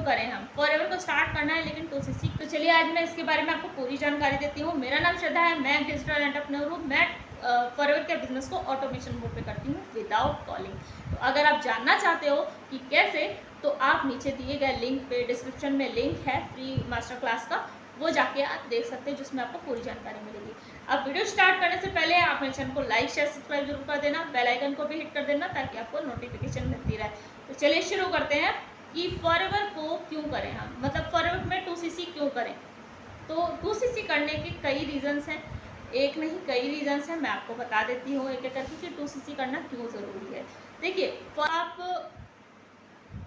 करें हम, फॉरएवर को स्टार्ट करना है लेकिन 2cc। तो चलिए आज मैं इसके बारे में आपको पूरी जानकारी देती हूँ। मेरा नाम श्रद्धा है, मैं डिजिटल एंटरप्रेन्योर हूँ। मैं फॉरएवर के बिजनेस को ऑटोमेशन मोड पे करती हूँ विदाउट कॉलिंग। तो अगर आप जानना चाहते हो कि कैसे, तो आप नीचे दिए गए लिंक पे डिस्क्रिप्शन में लिंक है फ्री मास्टर क्लास का, वो जाके आप देख सकते हैं, जिसमें आपको पूरी जानकारी मिलेगी। अब वीडियो स्टार्ट करने से पहले आप मेरे चैनल को लाइक शेयर सब्सक्राइब जरूर कर देना, बेल आइकन को भी हिट कर देना ताकि आपको नोटिफिकेशन मिलती रहे। तो चलिए शुरू करते हैं कि फॉरएवर को क्यों करें हम, मतलब फॉरएवर में 2cc क्यों करें। तो 2cc करने के कई रीजंस हैं, एक नहीं कई रीजंस हैं। मैं आपको बता देती हूँ एक एक करके कि 2cc करना क्यों ज़रूरी है। देखिए, आप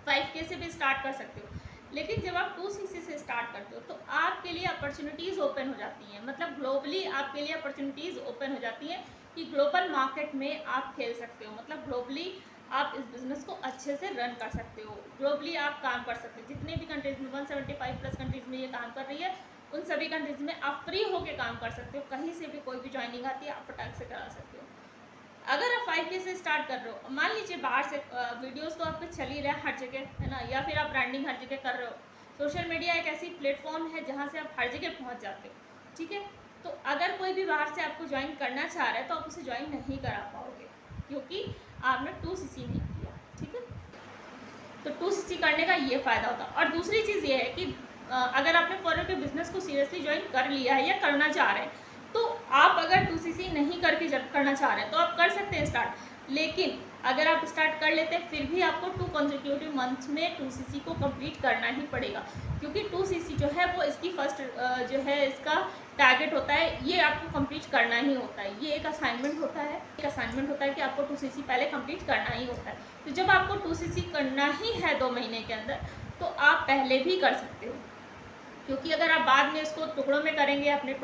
5K से भी स्टार्ट कर सकते हो, लेकिन जब आप 2cc से स्टार्ट करते हो तो आपके लिए अपॉर्चुनिटीज़ ओपन हो जाती हैं। मतलब ग्लोबली आपके लिए अपॉर्चुनिटीज़ ओपन हो जाती हैं कि ग्लोबल मार्केट में आप खेल सकते हो। मतलब ग्लोबली आप इस बिज़नेस को अच्छे से रन कर सकते हो, ग्लोबली आप काम कर सकते हो। जितने भी कंट्रीज़ में 175 प्लस कंट्रीज़ में ये काम कर रही है, उन सभी कंट्रीज़ में आप फ्री होकर काम कर सकते हो। कहीं से भी कोई भी ज्वाइनिंग आती है, आप फटाक से करा सकते हो। अगर आप 5K से स्टार्ट कर रहे हो, मान लीजिए बाहर से वीडियोस तो आपके चल ही रहा है हर जगह, है ना, या फिर आप ब्रांडिंग हर जगह कर रहे हो। सोशल मीडिया एक ऐसी प्लेटफॉर्म है जहाँ से आप हर जगह पहुँच जाते हो, ठीक है। तो अगर कोई भी बाहर से आपको ज्वाइन करना चाह रहा है तो आप उसे ज्वाइन नहीं करा पाओगे, क्योंकि आपने 2cc नहीं किया, ठीक है। तो 2cc करने का ये फ़ायदा होता है। और दूसरी चीज़ ये है कि अगर आपने फॉरएवर के बिजनेस को सीरियसली ज्वाइन कर लिया है या करना चाह रहे हैं, तो आप अगर 2cc नहीं करके जब करना चाह रहे हैं तो आप कर सकते हैं स्टार्ट। लेकिन अगर आप स्टार्ट कर लेते हैं, फिर भी आपको 2 कंसेक्यूटिव मंथ्स में 2cc को कंप्लीट करना ही पड़ेगा, क्योंकि 2cc जो है वो इसकी फर्स्ट जो है इसका टारगेट होता है, ये आपको कंप्लीट करना ही होता है। ये एक असाइनमेंट होता है, कि आपको 2cc पहले कंप्लीट करना ही होता है। तो जब आपको 2cc करना ही है 2 महीने के अंदर, तो आप पहले भी कर सकते हो, क्योंकि अगर आप बाद में इसको टुकड़ों में करेंगे, अपने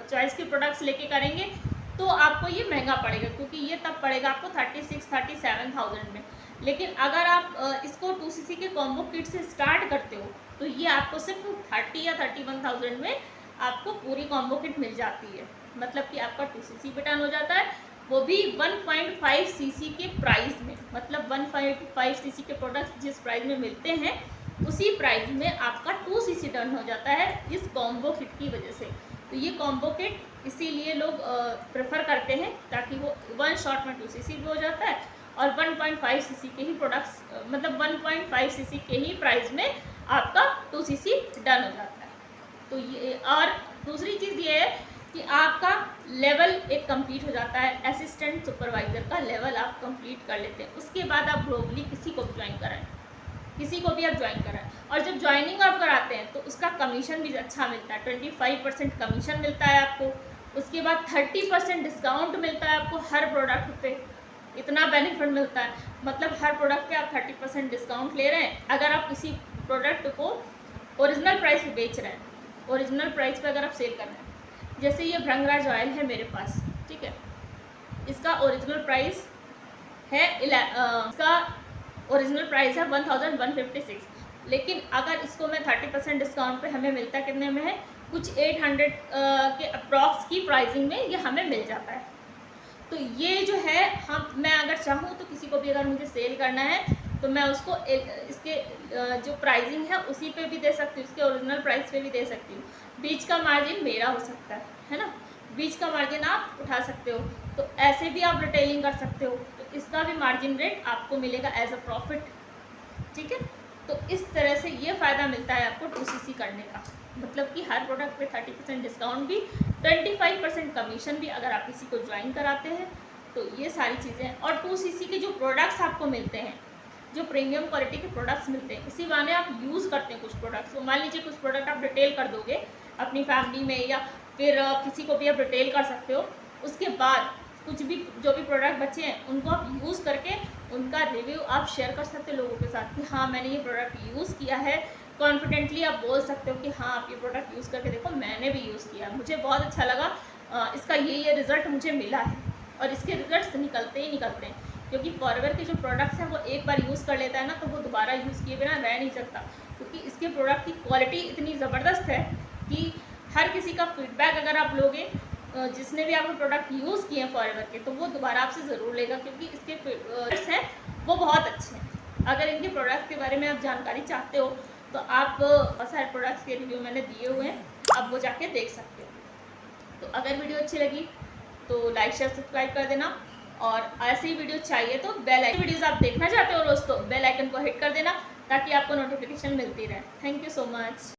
चॉइस के प्रोडक्ट्स लेके करेंगे, तो आपको ये महंगा पड़ेगा, क्योंकि ये तब पड़ेगा आपको 36-37,000 में। लेकिन अगर आप इसको 2cc के कॉम्बो किट से स्टार्ट करते हो, तो ये आपको सिर्फ 30 या 31,000 में आपको पूरी कॉम्बो किट मिल जाती है। मतलब कि आपका 2cc भी डन हो जाता है, वो भी 1.5cc के प्राइस में। मतलब 1.5cc के प्रोडक्ट्स जिस प्राइस में मिलते हैं, उसी प्राइस में आपका 2cc डन हो जाता है इस कॉम्बो किट की वजह से। तो ये कॉम्बो किट इसीलिए लोग प्रेफर करते हैं, ताकि वो वन शॉट में 2cc भी हो जाता है और 1.5cc के ही प्रोडक्ट्स, मतलब 1.5cc के ही प्राइस में आपका 2cc डन हो जाता है। तो ये, और दूसरी चीज़ ये है कि आपका लेवल एक कंप्लीट हो जाता है, असिस्टेंट सुपरवाइज़र का लेवल आप कंप्लीट कर लेते हैं। उसके बाद आप ग्लोबली किसी को भी ज्वाइन कराएं, और जब ज्वाइनिंग आप कराते हैं तो उसका कमीशन भी अच्छा मिलता है। 25% कमीशन मिलता है आपको। उसके बाद 30% डिस्काउंट मिलता है आपको हर प्रोडक्ट पे। इतना बेनिफिट मिलता है, मतलब हर प्रोडक्ट पे आप 30% डिस्काउंट ले रहे हैं। अगर आप किसी प्रोडक्ट को ओरिजिनल प्राइस पे बेच रहे हैं, ओरिजिनल प्राइस पे अगर आप सेल कर रहे हैं, जैसे ये भृंगराज ऑयल है मेरे पास, ठीक है, इसका ओरिजिनल प्राइस है इसका ओरिजिनल प्राइस है 1156, लेकिन अगर इसको मैं 30% डिस्काउंट पे हमें मिलता है, कितने में है, कुछ 800 के अप्रॉक्स की प्राइसिंग में ये हमें मिल जाता है। तो ये जो है, मैं अगर चाहूँ तो किसी को भी अगर मुझे सेल करना है तो मैं उसको इसके जो प्राइसिंग है उसी पे भी दे सकती हूँ, इसके ओरिजिनल प्राइस पे भी दे सकती हूँ। बीच का मार्जिन मेरा हो सकता है ना, बीच का मार्जिन आप उठा सकते हो। तो ऐसे भी आप रिटेलिंग कर सकते हो, तो इसका भी मार्जिन रेट आपको मिलेगा एज अ प्रॉफिट, ठीक है। तो इस तरह से ये फ़ायदा मिलता है आपको 2cc करने का, मतलब कि हर प्रोडक्ट पे 30% डिस्काउंट भी, 25% कमीशन भी अगर आप किसी को ज्वाइन कराते हैं। तो ये सारी चीज़ें, और 2cc के जो प्रोडक्ट्स आपको मिलते हैं, जो प्रीमियम क्वालिटी के प्रोडक्ट्स मिलते हैं, इसी बहाने आप यूज़ करते हैं कुछ प्रोडक्ट्स। तो मान लीजिए कुछ प्रोडक्ट आप रिटेल कर दोगे अपनी फैमिली में, या फिर किसी को भी आप रिटेल कर सकते हो। उसके बाद कुछ भी जो भी प्रोडक्ट बचे हैं उनको आप यूज़ करके उनका रिव्यू आप शेयर कर सकते हो लोगों के साथ कि हाँ मैंने ये प्रोडक्ट यूज़ किया है। कॉन्फिडेंटली आप बोल सकते हो कि हाँ आप ये प्रोडक्ट यूज़ करके देखो, मैंने भी यूज़ किया, मुझे बहुत अच्छा लगा, इसका ये रिज़ल्ट मुझे मिला है। और इसके रिज़ल्ट निकलते ही निकलते हैं, क्योंकि फॉरएवर के जो प्रोडक्ट्स हैं वो एक बार यूज़ कर लेता है ना, तो वो दोबारा यूज़ किए बिना रह नहीं सकता, क्योंकि इसके प्रोडक्ट की क्वालिटी इतनी ज़बरदस्त है कि हर किसी का फीडबैक अगर आप लोगे, जिसने भी आपके प्रोडक्ट यूज़ किए हैं फॉरएवर के, तो वो दोबारा आपसे ज़रूर लेगा, क्योंकि इसके प्रोडक्ट्स हैं वो बहुत अच्छे हैं। अगर इनके प्रोडक्ट के बारे में आप जानकारी चाहते हो तो आप बहुत सारे प्रोडक्ट्स के रिव्यू मैंने दिए हुए हैं, आप वो जाके देख सकते हो। तो अगर वीडियो अच्छी लगी तो लाइक शेयर सब्सक्राइब कर देना, और ऐसी ही वीडियो चाहिए तो बेल आइकन, वीडियोस आप देखना चाहते हो रोज तो बेल आइकन को हिट कर देना ताकि आपको नोटिफिकेशन मिलती रहे। Thank you so much.